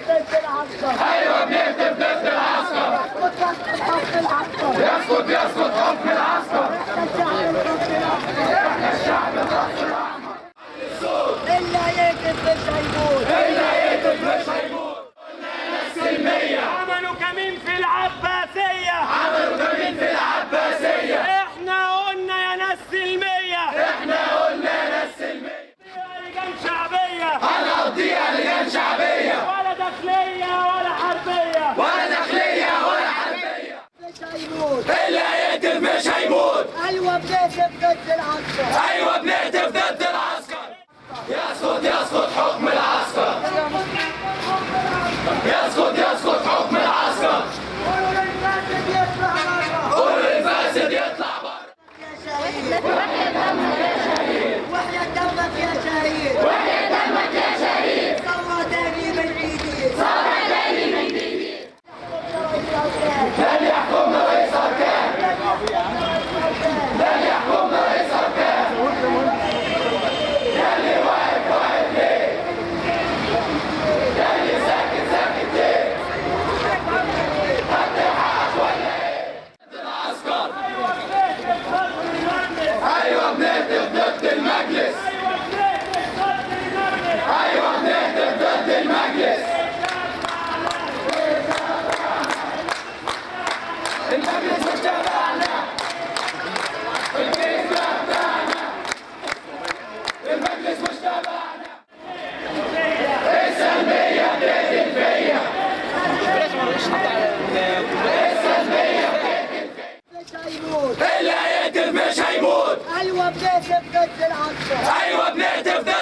ضد العسكر. ايوه بنهتف ضد العسكر. يسقط يسقط حكم العسكر. احنا الشعب الرأس الأحمر. إلا يهتف مش هيموت. إلا يهتف مش هيموت. قلنا يا ناس سلمية. عملوا كمين في العباسية. عملوا كمين في العباسية. احنا قلنا يا ناس سلمية. احنا قلنا يا ناس سلمية. لجان شعبية. هنقضيها لجان شعبية. ولا داخلية ولا حربية. ولا داخلية ولا حربية. مش هيموت. إلا يهتف مش هيموت. أيوة بنهتف ضد العسكر. أيوة بنهتف ضد العسكر. يسقط يسقط حكم العسكر. يسقط يسقط حكم العسكر. قولوا للفاسد يطلع برا. قولوا للفاسد يطلع بره. يا شهيد. وحياة دمك يا شهيد. وحياة دمك يا شهيد. ثورة تاني من جديد. ثورة تاني من جديد. لن يحكمنا رئيس أركان. لن يحكمنا رئيس أركان. يلي واقف واقف ليه؟ يلي ساكت ساكت ليه؟ هدي حقك ولا إيه؟ ضد العسكر. أيوة بنهتف ضد المجلس. أيوة بنهتف ضد المجلس. المجلس مش تبعنا. الكيس ده بتاعنا. المجلس مش تبعنا. السلمية بتقتل فيا. السلمية بتقتل فيا. مش هيموت. اللي هيقتل مش هيموت. أيوة بنهتف ضد العسكر. أيوة بنهتف ضد